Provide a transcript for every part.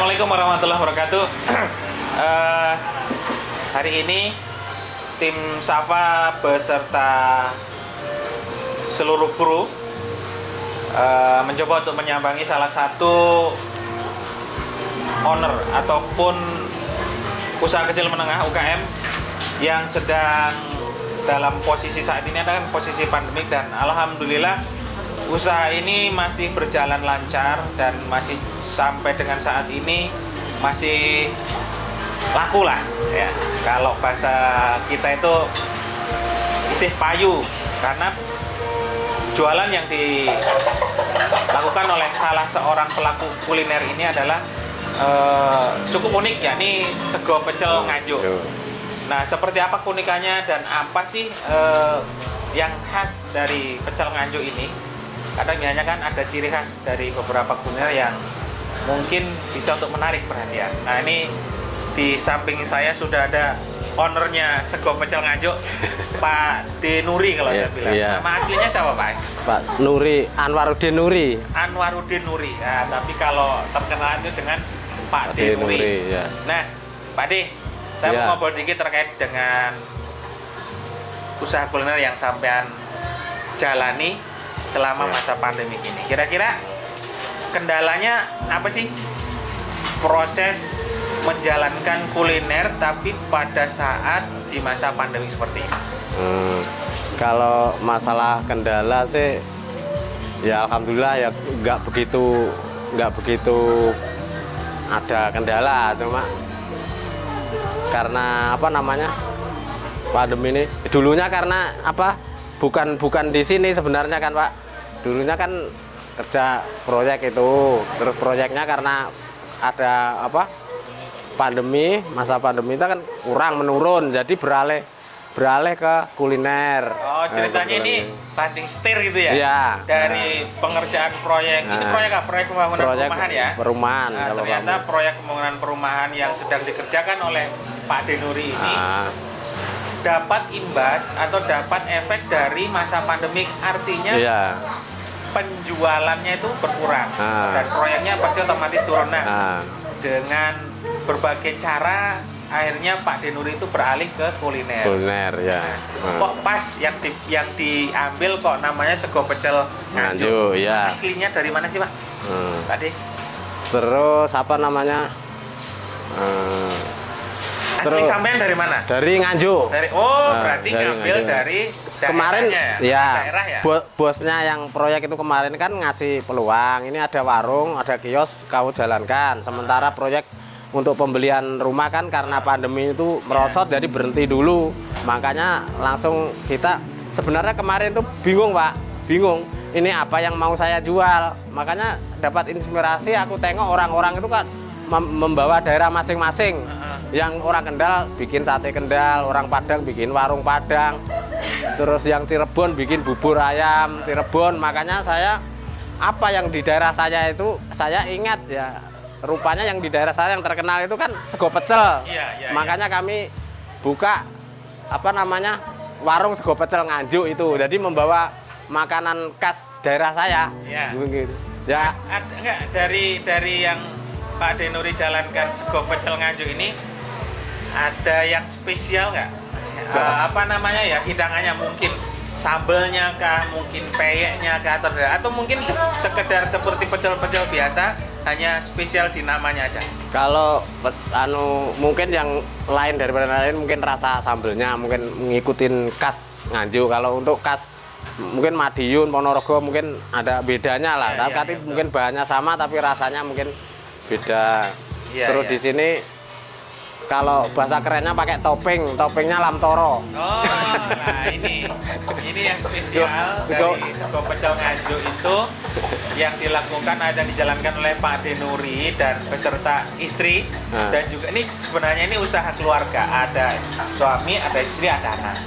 Assalamualaikum warahmatullahi wabarakatuh. Hari ini tim Safa beserta seluruh kru mencoba untuk menyambangi salah satu owner ataupun usaha kecil menengah UKM yang sedang dalam posisi saat ini adalah posisi pandemik, dan alhamdulillah usaha ini masih berjalan lancar dan masih sampai dengan saat ini masih laku lah ya. Kalau bahasa kita itu isih payu, karena jualan yang dilakukan oleh salah seorang pelaku kuliner ini adalah cukup unik, yakni sego pecel Nganjuk. Nah, seperti apa keunikannya dan apa sih yang khas dari pecel Nganjuk ini? Kadang biasanya kan ada ciri khas dari beberapa kuliner yang mungkin bisa untuk menarik perhatian. Nah, ini di samping saya sudah ada ownernya sego pecel Nganjuk, Pak Denuri kalau saya bilang. Iya. Nama aslinya siapa, Pak? Pak Nuri, Anwaruddin Nuri. Anwaruddin Nuri. Nah, tapi kalau terkenal itu dengan Pak Denuri. Ya. Nah, Pak De, saya Iya. mau ngobrol dikit terkait dengan usaha kuliner yang sampean jalani selama masa pandemi ini. Kira-kira kendalanya apa sih proses menjalankan kuliner tapi pada saat di masa pandemi seperti ini? Kalau masalah kendala sih, ya alhamdulillah ya nggak begitu ada kendala, cuma karena apa namanya pandemi ini dulunya karena apa bukan di sini sebenarnya kan Pak, dulunya kan kerja proyek itu, terus proyeknya karena ada apa pandemi, masa pandemi itu kan kurang menurun, jadi beralih ke kuliner. Oh, ceritanya ini banting setir gitu ya? Iya. Dari pengerjaan proyek, ini proyek apa? Proyek pembangunan perumahan ya? Perumahan. Nah, ternyata proyek pembangunan perumahan yang sedang dikerjakan oleh Pak Denuri ini dapat imbas atau dapat efek dari masa pandemik, artinya penjualannya itu berkurang dan proyeknya pasti otomatis turun. Dengan berbagai cara akhirnya Pak Denuri itu beralih ke kuliner. Ya. Kok pas yang diambil kok namanya sego pecel Nganjuk. Ya. Aslinya dari mana sih, Pak? Tadi. Terus apa namanya? Asli sampean dari mana? Dari Nganjuk. Berarti ngambil Nganjuk. dari Kemarin daerah ya? Bosnya yang proyek itu kemarin kan ngasih peluang, ini ada warung, ada kios, kau jalankan. Sementara proyek untuk pembelian rumah kan karena pandemi itu merosot, jadi berhenti dulu. Makanya langsung kita sebenarnya kemarin itu bingung Pak, bingung ini apa yang mau saya jual. Makanya dapat inspirasi, aku tengok orang-orang itu kan membawa daerah masing-masing. Yang orang Kendal bikin sate Kendal, orang Padang bikin warung Padang, terus yang Cirebon bikin bubur ayam Cirebon. Makanya saya apa yang di daerah saya itu saya ingat ya, rupanya yang di daerah saya yang terkenal itu kan sego pecel. Makanya kami buka apa namanya warung sego pecel Nganjuk itu, jadi membawa makanan khas daerah saya. Gitu. Ya. Enggak, dari yang Pak Denuri jalankan sego pecel Nganjuk ini ada yang spesial nggak? Apa namanya ya, hidangannya, mungkin sambelnya kah, mungkin peyeknya kah, atau mungkin sekedar seperti pecel-pecel biasa hanya spesial di namanya aja? Kalau mungkin yang lain daripada lain mungkin rasa sambelnya mungkin ngikutin khas Nganjuk. Kalau untuk khas mungkin Madiun, Ponorogo mungkin ada bedanya lah. Tapi mungkin bahannya sama tapi rasanya mungkin beda. Terus di sini kalau bahasa kerennya pakai toppingnya lamtoro. Nah ini yang spesial dari sego pecel Nganjuk itu yang dilakukan dan dijalankan oleh Pak Denuri dan beserta istri. Dan juga ini sebenarnya ini usaha keluarga, ada suami, ada istri, ada anak.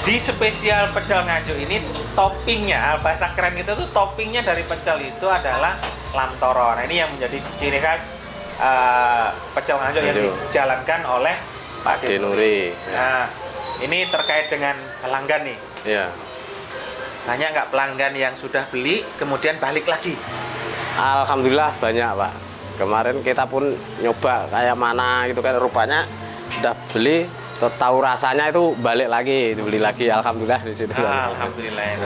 Di spesial pecel Nganjuk ini toppingnya, bahasa keren itu tuh toppingnya dari pecel itu adalah lamtoro. Nah, ini yang menjadi ciri khas pecel Nganjuk yang dijalankan oleh Pak Denuri. Nah, ini terkait dengan pelanggan nih. Banyak nggak pelanggan yang sudah beli kemudian balik lagi? Alhamdulillah banyak Pak. Kemarin kita pun nyoba kayak mana gitu kan, rupanya udah beli, tahu rasanya itu balik lagi, beli lagi, alhamdulillah di situ. Alhamdulillah ya.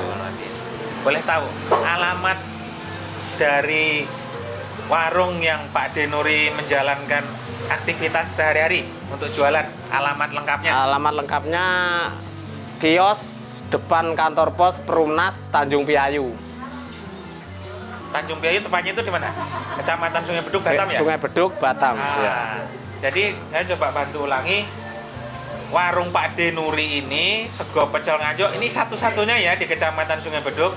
Boleh tahu alamat dari warung yang Pak Denuri menjalankan aktivitas sehari-hari untuk jualan, alamat lengkapnya? Alamat lengkapnya kios depan kantor pos Perumnas Tanjung Piayu. Tanjung Piayu tepatnya itu di mana? Kecamatan Sungai Beduk, Batam ya? Sungai Beduk, Batam. Ya. Jadi saya coba bantu ulangi. Warung Pak Denuri ini, sego pecel nganjuk, ini satu-satunya ya di Kecamatan Sungai Beduk.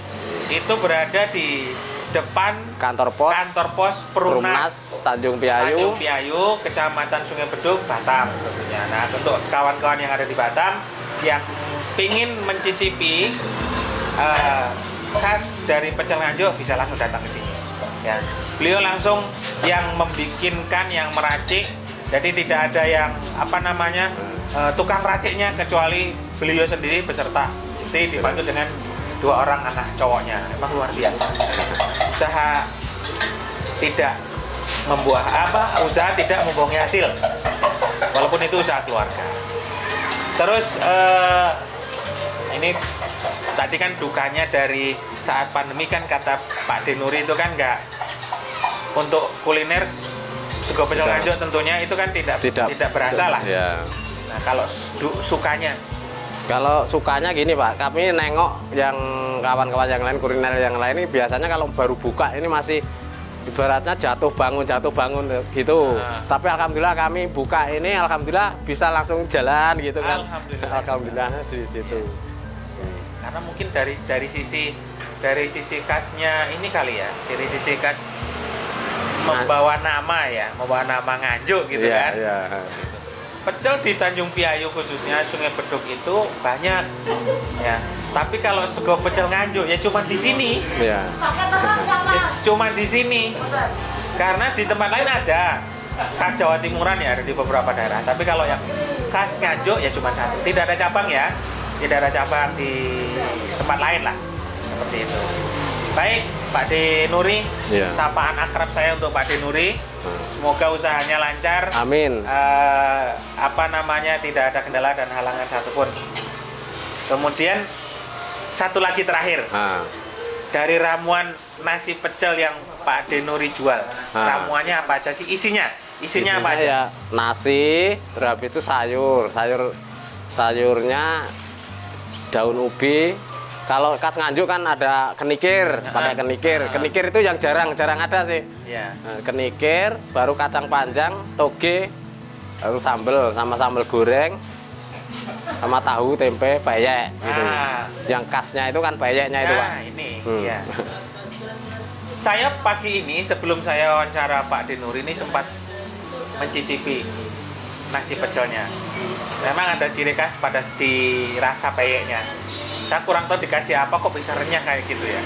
Itu berada di depan kantor pos Perumnas Tanjung Piayu, Kecamatan Sungai Beduk, Batam tentunya. Nah, untuk kawan-kawan yang ada di Batam yang pingin mencicipi khas dari pecel nganjuk, bisa langsung datang ke sini. Ya, beliau langsung yang membikinkan, yang meracik. Jadi tidak ada yang tukang raciknya, kecuali beliau sendiri beserta istri, dibantu dengan 2 orang anak cowoknya. Emang luar biasa. Usaha tidak usaha tidak membohongi hasil, walaupun itu usaha keluarga. Terus ini tadi kan dukanya dari saat pandemi kan, kata Pak Denuri itu kan nggak, untuk kuliner sego pecel nganjuk tentunya itu kan tidak berasa lah. Ya. Nah, kalau sukanya? Kalau sukanya gini Pak, kami nengok yang kawan-kawan yang lain, kuliner yang lain ini biasanya kalau baru buka ini masih ibaratnya jatuh bangun gitu. Tapi alhamdulillah kami buka ini, alhamdulillah bisa langsung jalan gitu kan. Alhamdulillah di situ. Karena mungkin dari sisi khasnya ini kali ya, dari sisi khas membawa nama Nganjuk gitu kan. Iya. Pecel di Tanjung Piayu khususnya Sungai Beduk itu banyak ya. Tapi kalau sego pecel nganjuk ya cuma di sini. Iya. Cuma di sini. Karena di tempat lain ada khas Jawa Timuran ya, ada di beberapa daerah. Tapi kalau yang khas Nganjuk ya cuma satu. Tidak ada cabang ya. Tidak ada cabang di tempat lain lah. Seperti itu. Baik, Pak Denuri. Iya. Sapaan akrab saya untuk Pak Denuri. Semoga usahanya lancar. Amin. Tidak ada kendala dan halangan satupun. Kemudian satu lagi terakhir. Dari ramuan nasi pecel yang Pak Denuri jual, ramuannya apa aja sih? Isinya apa aja? Ya, nasi, terus itu sayurnya daun ubi. Kalau khas Nganjuk kan ada kenikir, pakai kenikir. Kenikir itu yang jarang ada sih. Ya. Kenikir, baru kacang panjang, toge, baru sambal sama sambal goreng, sama tahu, tempe, peyek gitu. Yang khasnya itu kan peyeknya itu Pak. Ini. Ya. Saya pagi ini sebelum saya wawancara Pak Denuri ini sempat mencicipi nasi pecelnya. Memang ada ciri khas pada di rasa peyeknya. Saya kurang tahu dikasih apa kok bisa renyah kayak gitu ya.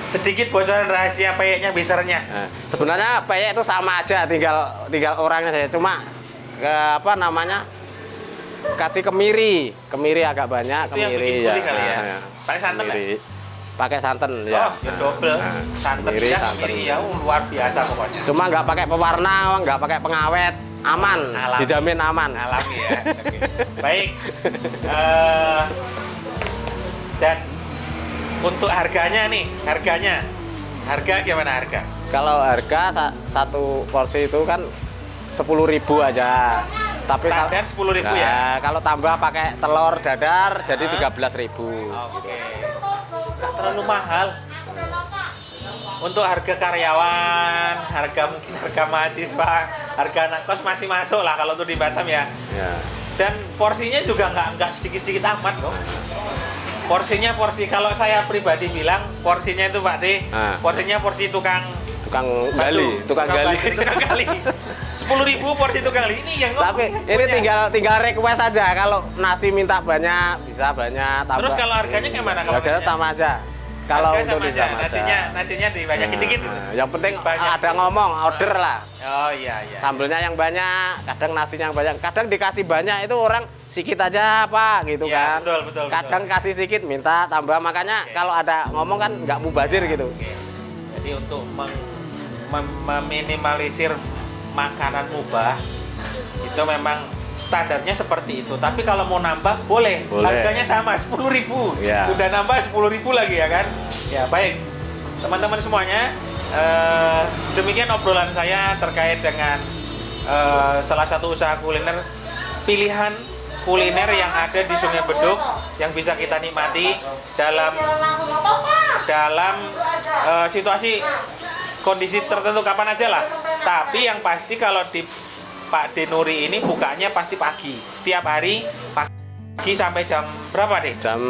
Sedikit bocoran rahasia peyeknya bisa renyah. Sebenarnya peyek itu sama aja, tinggal orangnya saja. Cuma kasih kemiri agak banyak, itu kemiri yang bikin kali ya. Pakai santan ya? Pakai santan ya. Ya double. Santan kemiri ya luar biasa pokoknya. Cuma nggak pakai pewarna, nggak pakai pengawet, aman, alami. dijamin aman. Alami ya. Baik. Dan untuk harga gimana harga? Kalau harga satu porsi itu kan 10.000 aja. Tapi standar 10.000 ya. Kalau tambah pakai telur dadar jadi 13.000. Oke. Nggak terlalu mahal. Untuk harga karyawan, mungkin harga mahasiswa, harga anak kos masih masuk lah kalau untuk di Batam ya. Dan porsinya juga nggak sedikit-sedikit amat kok. Porsinya kalau saya pribadi bilang porsinya itu Pak D, porsinya porsi tukang gali. 10.000 porsi tukang gali ini yang tapi ini tinggal request aja. Kalau nasi minta banyak bisa banyak tambah. Terus kalau harganya gimana? Harganya sama aja. Kalau untuk sama nasinya dibanyakin dikit. Yang penting ada ngomong order lah. Oh iya. Sambelnya yang banyak, kadang nasinya yang banyak, kadang dikasih banyak itu orang sikit aja Pak gitu ya, kan. Betul. Kadang kasih sikit minta tambah, makanya kalau ada ngomong kan nggak mubazir gitu. Jadi untuk meminimalisir makanan mubah itu memang standarnya seperti itu. Tapi kalau mau nambah boleh. Harganya sama 10.000. Ya. Sudah nambah 10.000 lagi ya kan? Ya baik, teman-teman semuanya. Demikian obrolan saya terkait dengan salah satu usaha kuliner, pilihan kuliner yang ada di Sungai Beduk yang bisa kita nikmati dalam situasi kondisi tertentu kapan aja lah. Tapi yang pasti kalau di Pak Denuri ini bukanya pasti pagi, setiap hari pagi sampai jam berapa deh? Jam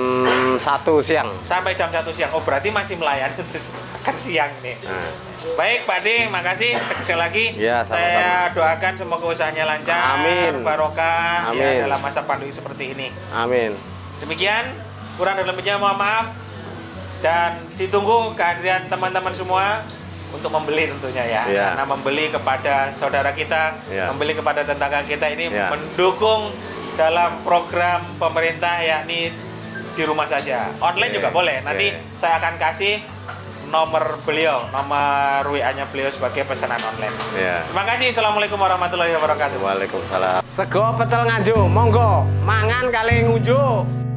1 siang. Sampai jam 1 siang. Oh berarti masih melayani terus makan siang nih. Nah. Baik Pak D, makasih sekali lagi. Ya, sama-sama. Saya doakan semoga usahanya lancar, Amin. barokah Amin. ya, dalam masa pandemi seperti ini. Amin. Demikian, kurang dan lebihnya mohon maaf. Dan ditunggu kehadiran teman-teman semua untuk membeli tentunya ya. Ya. Karena membeli kepada saudara kita, Ya. membeli kepada tetangga kita ini Ya. mendukung dalam program pemerintah yakni di rumah saja. Online Oke. juga boleh. Nanti Oke. saya akan kasih nomor beliau, nomor WA-nya beliau sebagai pesanan online. Ya. Terima kasih. Assalamualaikum warahmatullahi wabarakatuh. Waalaikumsalam. Sego pecel nganjuk, monggo mangan kali ngunjuk.